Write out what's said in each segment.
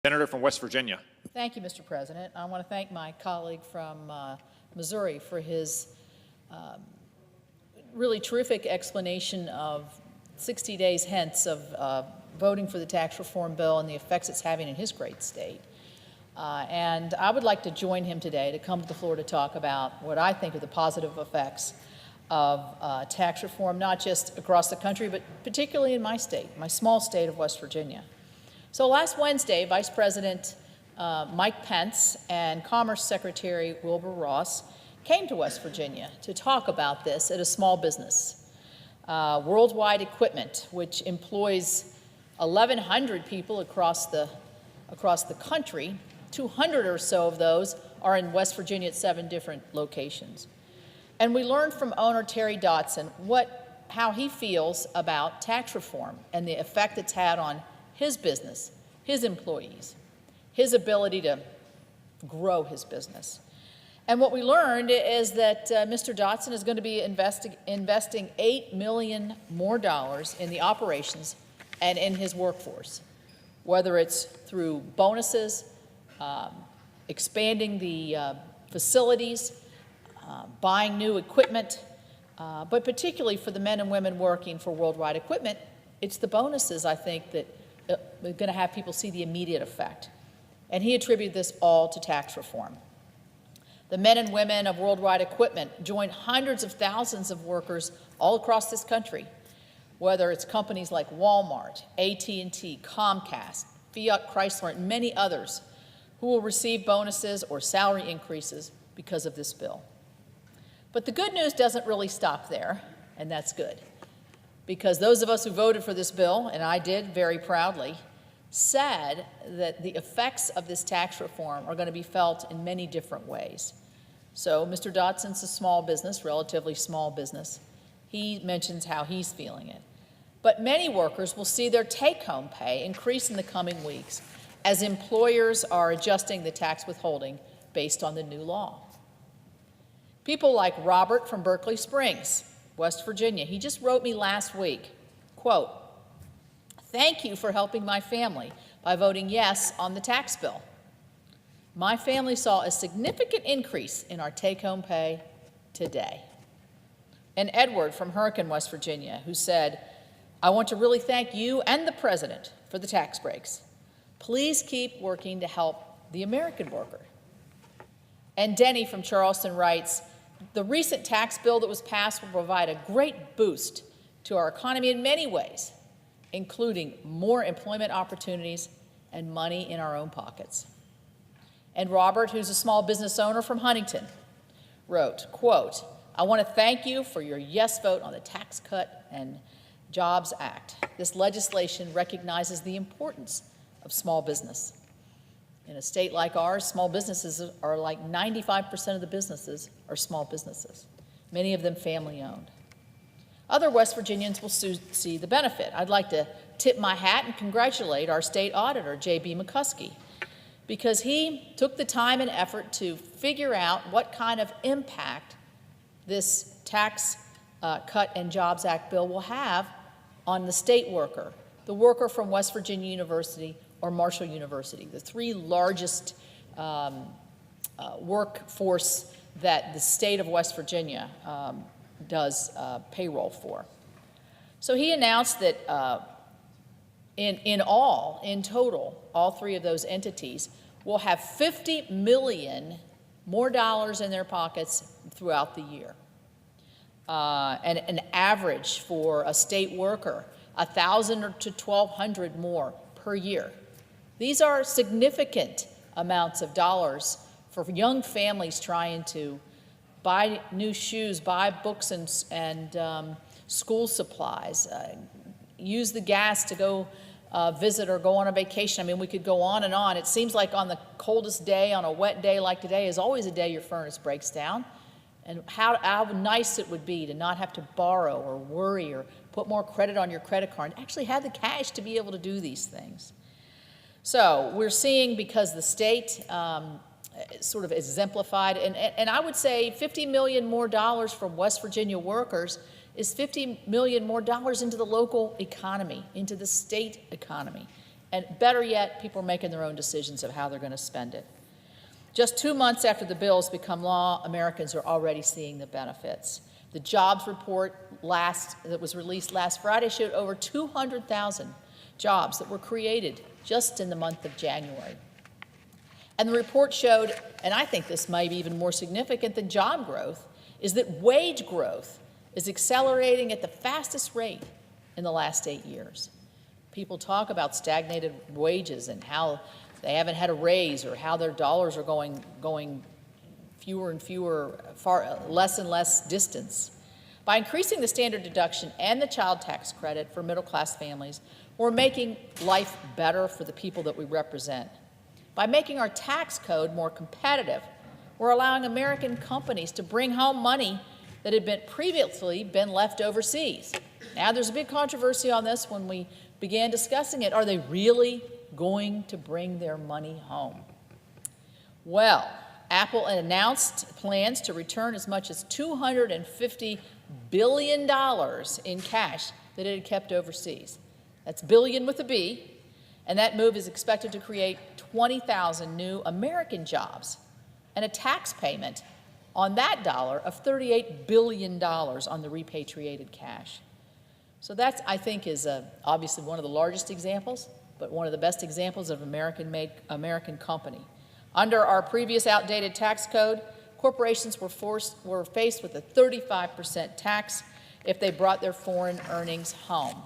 Senator from West Virginia. Thank you, Mr. President. I want to thank my colleague from Missouri for his really terrific explanation of 60 days hence of voting for the tax reform bill and the effects it's having in his great state. And I would like to join him today to come to the floor to talk about what I think are the positive effects of tax reform, not just across the country, but particularly in my state, my small state of West Virginia. So last Wednesday, Vice President Mike Pence and Commerce Secretary Wilbur Ross came to West Virginia to talk about this at a small business, Worldwide Equipment, which employs 1,100 people across the country. 200 or so of those are in West Virginia at 7 different locations. And we learned from owner Terry Dotson how he feels about tax reform and the effect it's had on his business, his employees, his ability to grow his business. And what we learned is that Mr. Dotson is going to be investing $8 million more in the operations and in his workforce, whether it's through bonuses, expanding the facilities, buying new equipment, but particularly for the men and women working for Worldwide Equipment, it's the bonuses, I think, that we're going to have people see the immediate effect. And he attributed this all to tax reform. The men and women of Worldwide Equipment joined hundreds of thousands of workers all across this country, whether it's companies like Walmart, AT&T, Comcast, Fiat Chrysler, and many others who will receive bonuses or salary increases because of this bill. But the good news doesn't really stop there, and that's good. Because those of us who voted for this bill, and I did very proudly, said that the effects of this tax reform are going to be felt in many different ways. So Mr. Dotson's a small business, relatively small business. He mentions how he's feeling it. But many workers will see their take-home pay increase in the coming weeks as employers are adjusting the tax withholding based on the new law. People like Robert from Berkeley Springs, West Virginia, he just wrote me last week, quote, "Thank you for helping my family by voting yes on the tax bill. My family saw a significant increase in our take-home pay today." And Edward from Hurricane, West Virginia, who said, "I want to really thank you and the President for the tax breaks. Please keep working to help the American worker." And Denny from Charleston writes, "The recent tax bill that was passed will provide a great boost to our economy in many ways, including more employment opportunities and money in our own pockets." And Robert, who's a small business owner from Huntington, wrote, quote, "I want to thank you for your yes vote on the Tax Cut and Jobs Act. This legislation recognizes the importance of small business. In a state like ours, small businesses are like 95% of the businesses are small businesses, many of them family-owned. Other West Virginians will see the benefit. I'd like to tip my hat and congratulate our state auditor, J.B. McCuskey, because he took the time and effort to figure out what kind of impact this Tax Cut and Jobs Act bill will have on the state worker, the worker from West Virginia University or Marshall University, the 3 largest workforce that the state of West Virginia does payroll for. So he announced that in total, all 3 of those entities will have $50 million more in their pockets throughout the year. And an average for a state worker, $1,000 to $1,200 more per year. These are significant amounts of dollars for young families trying to buy new shoes, buy books and school supplies, use the gas to go visit or go on a vacation. I mean, we could go on and on. It seems like on the coldest day, on a wet day like today, is always a day your furnace breaks down. And how nice it would be to not have to borrow or worry or put more credit on your credit card and actually have the cash to be able to do these things. So we're seeing, because the state sort of exemplified, and I would say $50 million more from West Virginia workers is $50 million more into the local economy, into the state economy. And better yet, people are making their own decisions of how they're going to spend it. Just 2 months after the bill has become law, Americans are already seeing the benefits. The jobs report that was released last Friday showed over 200,000 jobs that were created just in the month of January. And the report showed, and I think this might be even more significant than job growth, is that wage growth is accelerating at the fastest rate in the last 8 years. People talk about stagnated wages and how they haven't had a raise, or how their dollars are going fewer and fewer, less and less distance. By increasing the standard deduction and the child tax credit for middle-class families, we're making life better for the people that we represent. By making our tax code more competitive, we're allowing American companies to bring home money that had previously been left overseas. Now, there's a big controversy on this. When we began discussing it, are they really going to bring their money home? Well, Apple announced plans to return as much as $250 billion in cash that it had kept overseas. That's billion with a B, and that move is expected to create 20,000 new American jobs and a tax payment on that dollar of $38 billion on the repatriated cash. So that, I think, is obviously one of the largest examples, but one of the best examples of American company. Under our previous outdated tax code, corporations were faced with a 35% tax if they brought their foreign earnings home.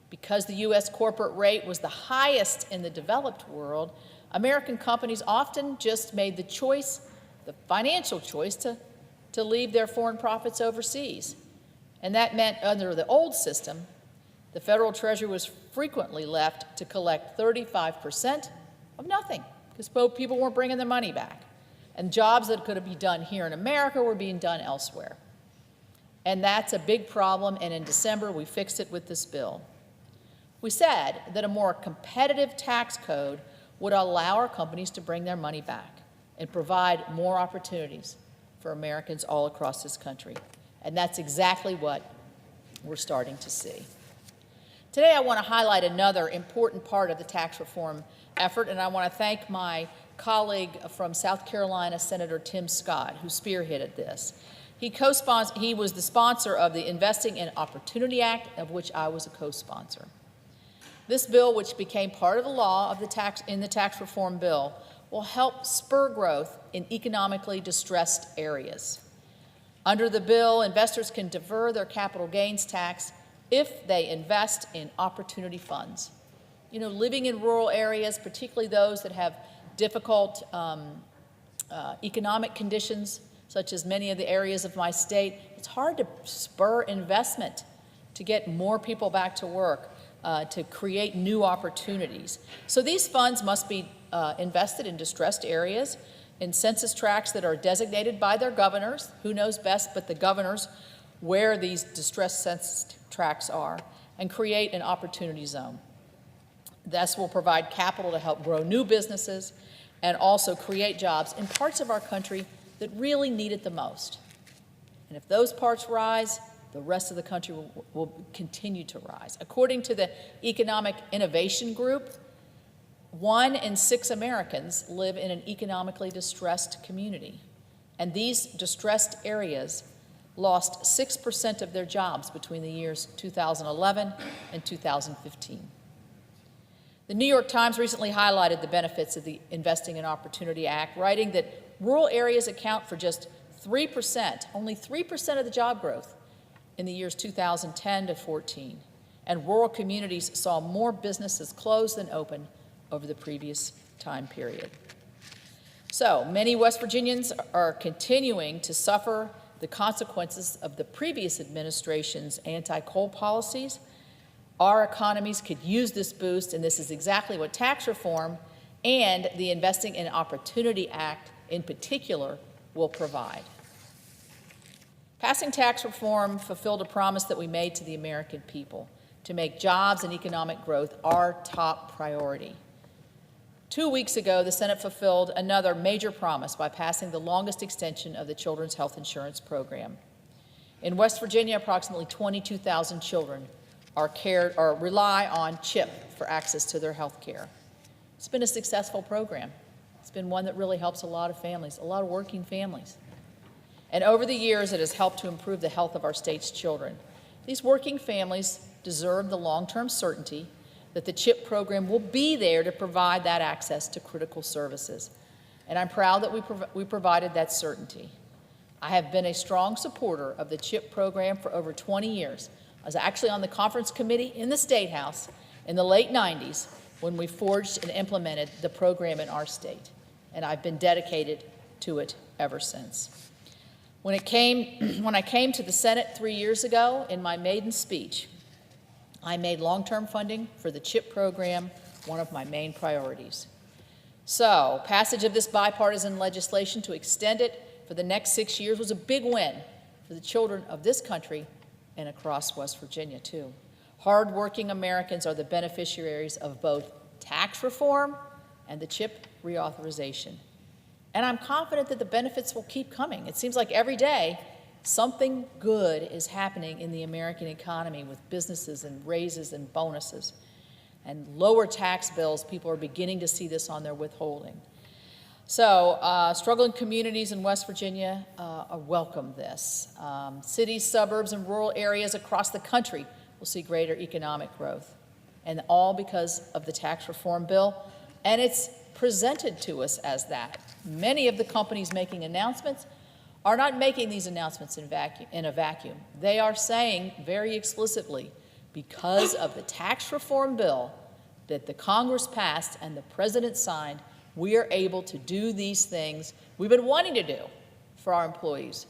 Because the U.S. corporate rate was the highest in the developed world, American companies often just made the choice, the financial choice, to leave their foreign profits overseas. And that meant under the old system, the federal treasury was frequently left to collect 35% of nothing, because people weren't bringing their money back. And jobs that could be done here in America were being done elsewhere. And that's a big problem, and in December we fixed it with this bill. We said that a more competitive tax code would allow our companies to bring their money back and provide more opportunities for Americans all across this country. And that's exactly what we're starting to see. Today I want to highlight another important part of the tax reform effort, and I want to thank my colleague from South Carolina, Senator Tim Scott, who spearheaded this. He was the sponsor of the Investing in Opportunity Act, of which I was a co-sponsor. This bill, which became part of the law of the tax reform bill, will help spur growth in economically distressed areas. Under the bill, investors can defer their capital gains tax if they invest in opportunity funds. You know, living in rural areas, particularly those that have difficult economic conditions, such as many of the areas of my state, it's hard to spur investment to get more people back to work, to create new opportunities. So these funds must be invested in distressed areas, in census tracts that are designated by their governors. Who knows best but the governors where these distressed census tracts are, and create an opportunity zone. This will provide capital to help grow new businesses and also create jobs in parts of our country that really need it the most. And if those parts rise, the rest of the country will continue to rise. According to the Economic Innovation Group, 1 in 6 Americans live in an economically distressed community. And these distressed areas lost 6% of their jobs between the years 2011 and 2015. The New York Times recently highlighted the benefits of the Investing in Opportunity Act, writing that rural areas account for just 3%, only 3% of the job growth in the years 2010 to 14. And rural communities saw more businesses close than open over the previous time period. So many West Virginians are continuing to suffer the consequences of the previous administration's anti-coal policies. Our economies could use this boost, and this is exactly what tax reform and the Investing in Opportunity Act in particular will provide. Passing tax reform fulfilled a promise that we made to the American people to make jobs and economic growth our top priority. 2 weeks ago, the Senate fulfilled another major promise by passing the longest extension of the Children's Health Insurance Program. In West Virginia, approximately 22,000 children or rely on CHIP for access to their health care. It's been a successful program. It's been one that really helps a lot of families, a lot of working families. And over the years, it has helped to improve the health of our state's children. These working families deserve the long-term certainty that the CHIP program will be there to provide that access to critical services. And I'm proud that we provided that certainty. I have been a strong supporter of the CHIP program for over 20 years. I was actually on the conference committee in the State House in the late 90s when we forged and implemented the program in our state. And I've been dedicated to it ever since. When I came to the Senate 3 years ago, in my maiden speech, I made long-term funding for the CHIP program one of my main priorities. So, passage of this bipartisan legislation to extend it for the next 6 years was a big win for the children of this country and across West Virginia, too. Hard-working Americans are the beneficiaries of both tax reform and the CHIP reauthorization. And I'm confident that the benefits will keep coming. It seems like every day something good is happening in the American economy with businesses and raises and bonuses and lower tax bills. People are beginning to see this on their withholding. So struggling communities in West Virginia welcome this. Cities, suburbs, and rural areas across the country will see greater economic growth, and all because of the tax reform bill, and it's presented to us as that. Many of the companies making announcements are not making these announcements in a vacuum. They are saying very explicitly, because of the tax reform bill that the Congress passed and the President signed, we are able to do these things we've been wanting to do for our employees.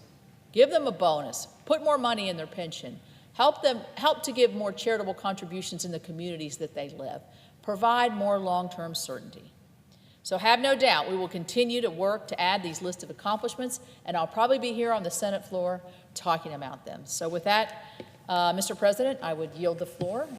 Give them a bonus, put more money in their pension, help to give more charitable contributions in the communities that they live, provide more long-term certainty. So have no doubt we will continue to work to add these lists of accomplishments, and I'll probably be here on the Senate floor talking about them. So with that, Mr. President, I would yield the floor.